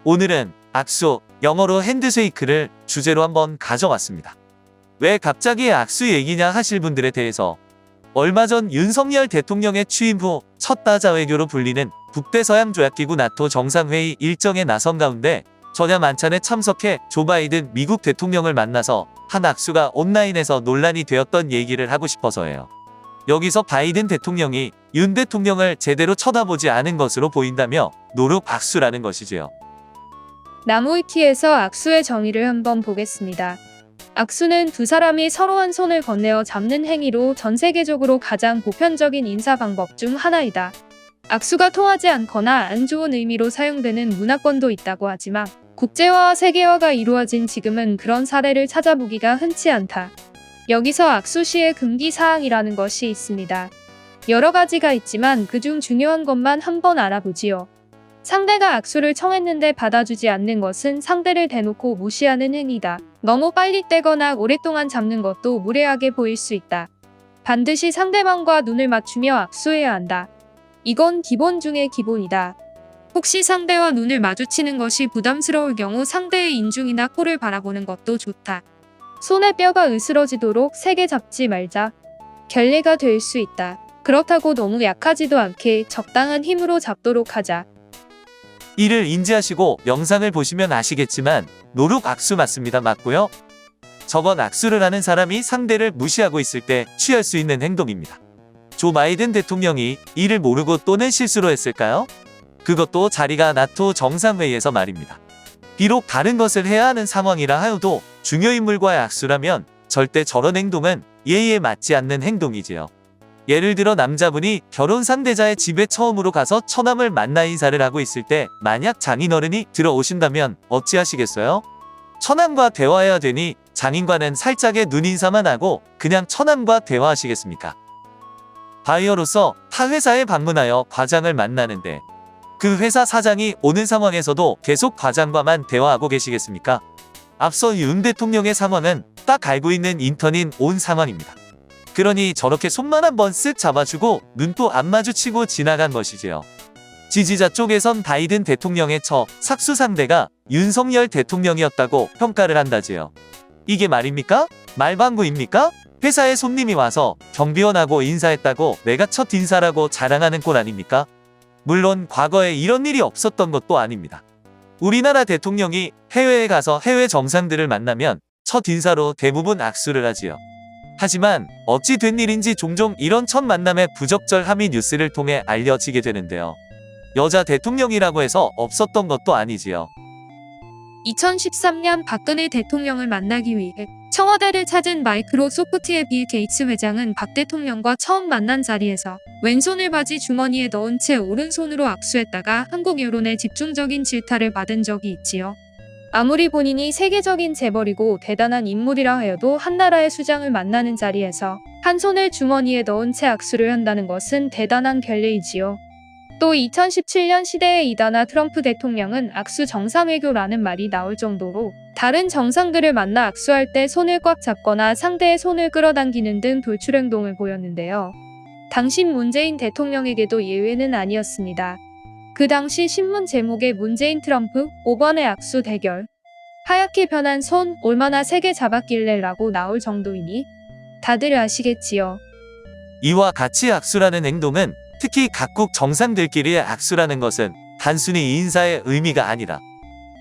오늘은 악수, 영어로 핸드쉐이크를 주제로 한번 가져왔습니다. 왜 갑자기 악수 얘기냐 하실 분들에 대해서 얼마 전 윤석열 대통령의 취임 후 첫 다자 외교로 불리는 북대서양조약기구 나토 정상회의 일정에 나선 가운데 전야 만찬에 참석해 조 바이든 미국 대통령을 만나서 한 악수가 온라인에서 논란이 되었던 얘기를 하고 싶어서예요. 여기서 바이든 대통령이 윤 대통령을 제대로 쳐다보지 않은 것으로 보인다며 노룩 악수라는 것이지요. 나무위키에서 악수의 정의를 한번 보겠습니다. 악수는 두 사람이 서로 한 손을 건네어 잡는 행위로 전 세계적으로 가장 보편적인 인사 방법 중 하나이다. 악수가 통하지 않거나 안 좋은 의미로 사용되는 문화권도 있다고 하지만 국제화와 세계화가 이루어진 지금은 그런 사례를 찾아보기가 흔치 않다. 여기서 악수 시의 금기 사항이라는 것이 있습니다. 여러 가지가 있지만 그중 중요한 것만 한번 알아보지요. 상대가 악수를 청했는데 받아주지 않는 것은 상대를 대놓고 무시하는 행위다. 너무 빨리 떼거나 오랫동안 잡는 것도 무례하게 보일 수 있다. 반드시 상대방과 눈을 맞추며 악수해야 한다. 이건 기본 중의 기본이다. 혹시 상대와 눈을 마주치는 것이 부담스러울 경우 상대의 인중이나 코를 바라보는 것도 좋다. 손의 뼈가 으스러지도록 세게 잡지 말자. 결례가 될 수 있다. 그렇다고 너무 약하지도 않게 적당한 힘으로 잡도록 하자. 이를 인지하시고 영상을 보시면 아시겠지만 노룩 악수 맞습니다. 맞고요. 저건 악수를 하는 사람이 상대를 무시하고 있을 때 취할 수 있는 행동입니다. 조 바이든 대통령이 이를 모르고 또는 실수로 했을까요? 그것도 자리가 나토 정상회의에서 말입니다. 비록 다른 것을 해야 하는 상황이라 하여도 중요인물과의 악수라면 절대 저런 행동은 예의에 맞지 않는 행동이지요. 예를 들어 남자분이 결혼 상대자의 집에 처음으로 가서 처남을 만나 인사를 하고 있을 때 만약 장인어른이 들어오신다면 어찌하시겠어요? 처남과 대화해야 되니 장인과는 살짝의 눈인사만 하고 그냥 처남과 대화하시겠습니까? 바이어로서 타 회사에 방문하여 과장을 만나는데 그 회사 사장이 오는 상황에서도 계속 과장과만 대화하고 계시겠습니까? 앞서 윤 대통령의 상황은 딱 알고 있는 인턴인 온 상황입니다. 그러니 저렇게 손만 한번 쓱 잡아주고 눈도 안 마주치고 지나간 것이지요. 지지자 쪽에선 바이든 대통령의 첫 삭수 상대가 윤석열 대통령이었다고 평가를 한다지요. 이게 말입니까? 말방구입니까? 회사에 손님이 와서 경비원하고 인사했다고 내가 첫 인사라고 자랑하는 꼴 아닙니까? 물론 과거에 이런 일이 없었던 것도 아닙니다. 우리나라 대통령이 해외에 가서 해외 정상들을 만나면 첫 인사로 대부분 악수를 하지요. 하지만 어찌 된 일인지 종종 이런 첫 만남의 부적절함이 뉴스를 통해 알려지게 되는데요. 여자 대통령이라고 해서 없었던 것도 아니지요. 2013년 박근혜 대통령을 만나기 위해 청와대를 찾은 마이크로소프트의 빌 게이츠 회장은 박 대통령과 처음 만난 자리에서 왼손을 바지 주머니에 넣은 채 오른손으로 악수했다가 한국 여론의 집중적인 질타를 받은 적이 있지요. 아무리 본인이 세계적인 재벌이고 대단한 인물이라 하여도 한 나라의 수장을 만나는 자리에서 한 손을 주머니에 넣은 채 악수를 한다는 것은 대단한 결례이지요. 또 2017년 시대의 이다나 트럼프 대통령은 악수 정상외교라는 말이 나올 정도로 다른 정상들을 만나 악수할 때 손을 꽉 잡거나 상대의 손을 끌어당기는 등 돌출 행동을 보였는데요. 당신 문재인 대통령에게도 예외는 아니었습니다. 그 당시 신문 제목에 문재인 트럼프 5번의 악수 대결. 하얗게 변한 손 얼마나 세게 잡았길래 라고 나올 정도이니 다들 아시겠지요. 이와 같이 악수라는 행동은 특히 각국 정상들끼리의 악수라는 것은 단순히 인사의 의미가 아니라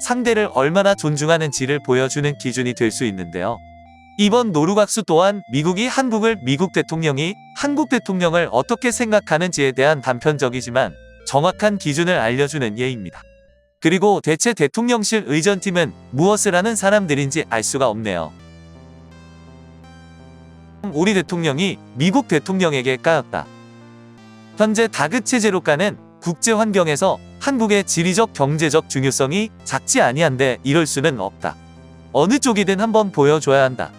상대를 얼마나 존중하는지를 보여주는 기준이 될 수 있는데요. 이번 노룩악수 또한 미국이 미국 대통령이 한국 대통령을 어떻게 생각하는지에 대한 단편적이지만 정확한 기준을 알려주는 예입니다. 그리고 대체 대통령실 의전팀은 무엇을 하는 사람들인지 알 수가 없네요. 우리 대통령이 미국 대통령에게 까였다. 현재 다그 체제로 까는 국제 환경에서 한국의 지리적 경제적 중요성이 작지 아니한데 이럴 수는 없다. 어느 쪽이든 한번 보여줘야 한다.